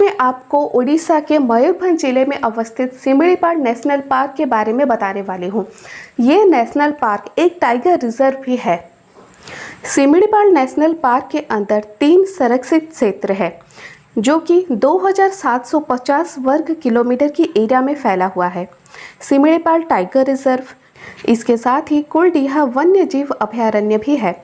मैं आपको उड़ीसा के मयूरभंज जिले में अवस्थित सिमिलीपाल नेशनल पार्क के बारे में बताने वाली हूँ। ये नेशनल पार्क एक टाइगर रिजर्व भी है। सिमिलीपाल नेशनल पार्क के अंदर 3 संरक्षित क्षेत्र है जो कि 2750 वर्ग किलोमीटर की एरिया में फैला हुआ है। सिमिलीपाल टाइगर रिजर्व, इसके साथ ही कुलडीहा वन्य जीव अभयारण्य भी है।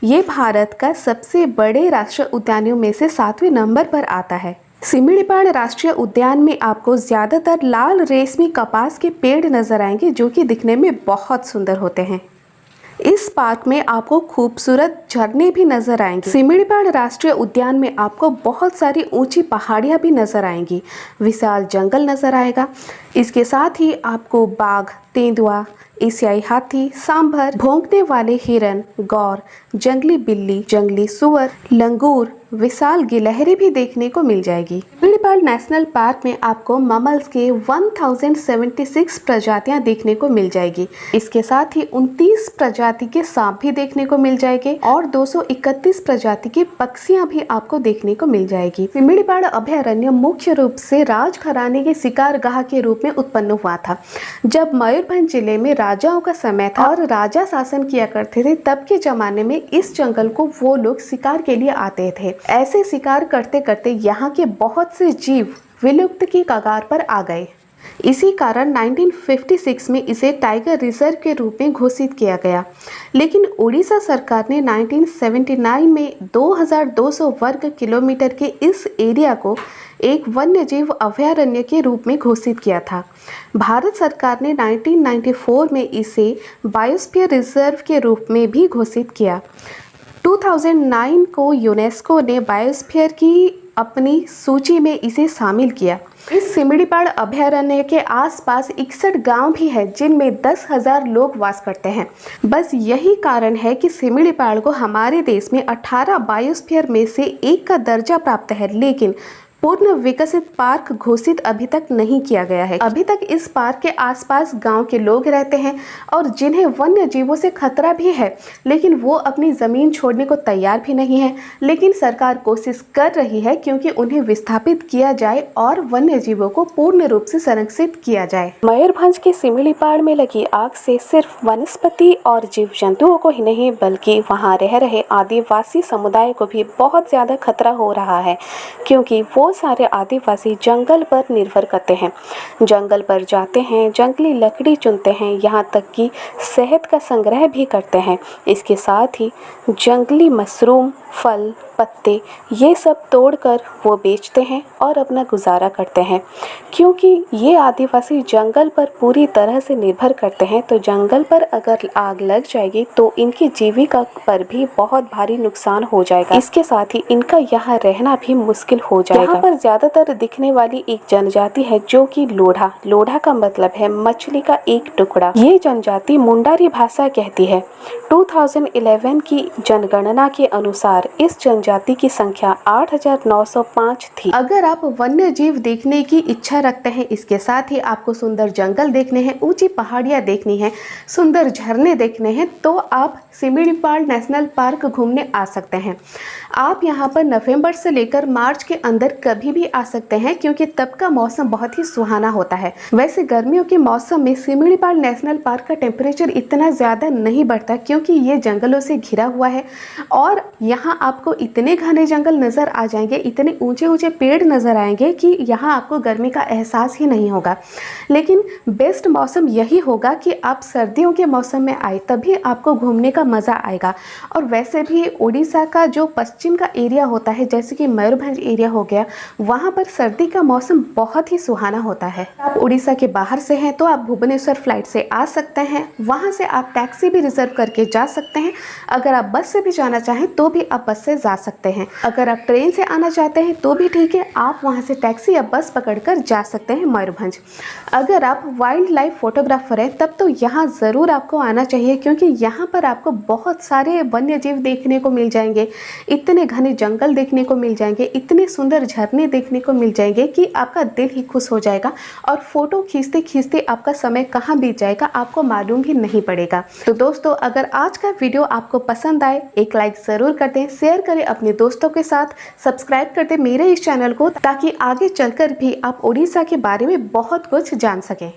ये भारत का सबसे बड़े राष्ट्रीय उद्यानों में से 7वें नंबर पर आता है। सिमिलीपाल राष्ट्रीय उद्यान में आपको ज़्यादातर लाल रेशमी कपास के पेड़ नजर आएंगे जो कि दिखने में बहुत सुंदर होते हैं। इस पार्क में आपको खूबसूरत झरने भी नजर आएंगे। सिमिलीपाल राष्ट्रीय उद्यान में आपको बहुत सारी ऊंची पहाड़ियां भी नजर आएंगी, विशाल जंगल नजर आएगा। इसके साथ ही आपको बाघ, तेंदुआ, एशियाई हाथी, सांभर, भौंकने वाले हिरन, गौर, जंगली बिल्ली, जंगली सुअर, लंगूर, विशाल गिलहरी भी देखने को मिल जाएगी। सिमिलीपाल नेशनल पार्क में आपको ममल्स के 1076 प्रजातियां देखने को मिल जाएगी। इसके साथ ही 29 प्रजाति के सांप भी देखने को मिल जाएंगे और 231 प्रजाति की पक्षियां भी आपको देखने को मिल जाएगी। सिमिलीपाल अभयारण्य मुख्य रूप से राजघराने के शिकारगाह के रूप में उत्पन्न हुआ था। जब मयूरभंज जिले में राजाओं का समय था और राजा शासन किया करते थे, तब के जमाने में इस जंगल को वो लोग शिकार के लिए आते थे। ऐसे शिकार करते करते यहाँ के बहुत से जीव विलुप्त की कगार पर आ गए। इसी कारण 1956 में इसे टाइगर रिजर्व के रूप में घोषित किया गया। लेकिन उड़ीसा सरकार ने 1979 में 2200 वर्ग किलोमीटर के इस एरिया को एक वन्यजीव अभयारण्य के रूप में घोषित किया था। भारत सरकार ने 1994 में इसे बायोस्फीयर रिजर्व के रूप में भी घोषित किया। 2009 को यूनेस्को ने बायोस्फीयर की अपनी सूची में इसे शामिल किया। इस सिमिलीपाल अभयारण्य के आसपास 61 गांव भी है जिनमें 10,000 लोग वास करते हैं। बस यही कारण है कि सिमिलीपाल को हमारे देश में 18 बायोस्फीयर में से एक का दर्जा प्राप्त है, लेकिन पूर्ण विकसित पार्क घोषित अभी तक नहीं किया गया है। अभी तक इस पार्क के आसपास गांव के लोग रहते हैं और जिन्हें वन्य जीवों से खतरा भी है, लेकिन वो अपनी ज़मीन छोड़ने को तैयार भी नहीं है। लेकिन सरकार कोशिश कर रही है क्योंकि उन्हें विस्थापित किया जाए और वन्य जीवों को पूर्ण रूप से संरक्षित किया जाए। मयूरभंज के सिमिलीपाल में लगी आग से सिर्फ वनस्पति और जीव जंतुओं को ही नहीं, बल्कि वहाँ रह रहे आदिवासी समुदाय को भी बहुत ज़्यादा खतरा हो रहा है, क्योंकि वो सारे आदिवासी जंगल पर निर्भर करते हैं। जंगल पर जाते हैं, जंगली लकड़ी चुनते हैं, यहाँ तक कि शहद का संग्रह भी करते हैं। इसके साथ ही जंगली मशरूम, फल, पत्ते ये सब तोड़कर वो बेचते हैं और अपना गुजारा करते हैं। क्योंकि ये आदिवासी जंगल पर पूरी तरह से निर्भर करते हैं, तो जंगल पर अगर आग लग जाएगी तो इनकी जीविका पर भी बहुत भारी नुकसान हो जाएगा। इसके साथ ही इनका यहाँ रहना भी मुश्किल हो जाएगा। यहाँ पर ज़्यादातर दिखने वाली एक जनजाति है जो कि लोढ़ा। लोढ़ा का मतलब है मछली का एक टुकड़ा। ये जनजाति मुंडारी भाषा कहती है। 2011 की जनगणना के अनुसार इस जनजाति की संख्या 8,905 थी। अगर आप वन्य जीव देखने की इच्छा रखते हैं, इसके साथ ही आपको सुंदर जंगल देखने हैं, ऊंची पहाड़ियां देखनी है, सुंदर झरने देखने हैं, तो आप सिमिलीपाल नेशनल पार्क घूमने आ सकते हैं। आप यहां पर नवंबर से लेकर मार्च के अंदर कभी भी आ सकते हैं, क्योंकि तब का मौसम बहुत ही सुहाना होता है। वैसे गर्मियों के मौसम में सिमिलीपाल नेशनल पार्क का टेम्परेचर इतना ज़्यादा नहीं बढ़ता, क्योंकि ये जंगलों से घिरा हुआ है और यहाँ आपको इतने घने जंगल नज़र आ जाएंगे, इतने ऊंचे ऊंचे पेड़ नज़र आएंगे कि यहाँ आपको गर्मी का एहसास ही नहीं होगा। लेकिन बेस्ट मौसम यही होगा कि आप सर्दियों के मौसम में आए, तभी आपको घूमने का मज़ा आएगा। और वैसे भी उड़ीसा का जो पश्चिम का एरिया होता है, जैसे कि मयूरभंज एरिया हो गया, वहाँ पर सर्दी का मौसम बहुत ही सुहाना होता है। आप उड़ीसा के बाहर से हैं तो आप भुवनेश्वर फ्लाइट से आ सकते हैं। वहाँ से आप टैक्सी भी रिजर्व करके जा सकते हैं। अगर आप बस से भी जाना चाहें तो भी आप बस से जा सकते हैं। अगर आप ट्रेन से आना चाहते हैं तो भी ठीक है, आप वहाँ से टैक्सी या बस पकड़कर जा सकते हैं मयूरभंज। अगर आप वाइल्ड लाइफ फोटोग्राफर हैं तब तो यहाँ ज़रूर आपको आना चाहिए, क्योंकि यहाँ पर आपको बहुत सारे वन्य जीव देखने को मिल जाएंगे, इतने घने जंगल देखने को मिल जाएंगे, इतने सुंदर झरने देखने को मिल जाएंगे कि आपका दिल ही खुश हो जाएगा और फोटो खींचते खींचते आपका समय कहाँ बीत जाएगा आपको मालूम भी नहीं पड़ेगा। तो दोस्तों, अगर आज का वीडियो आपको पसंद आए, एक लाइक ज़रूर कर दें, शेयर करें अपने दोस्तों के साथ, सब्सक्राइब कर दें मेरे इस चैनल को, ताकि आगे चलकर भी आप उड़ीसा के बारे में बहुत कुछ जान सकें।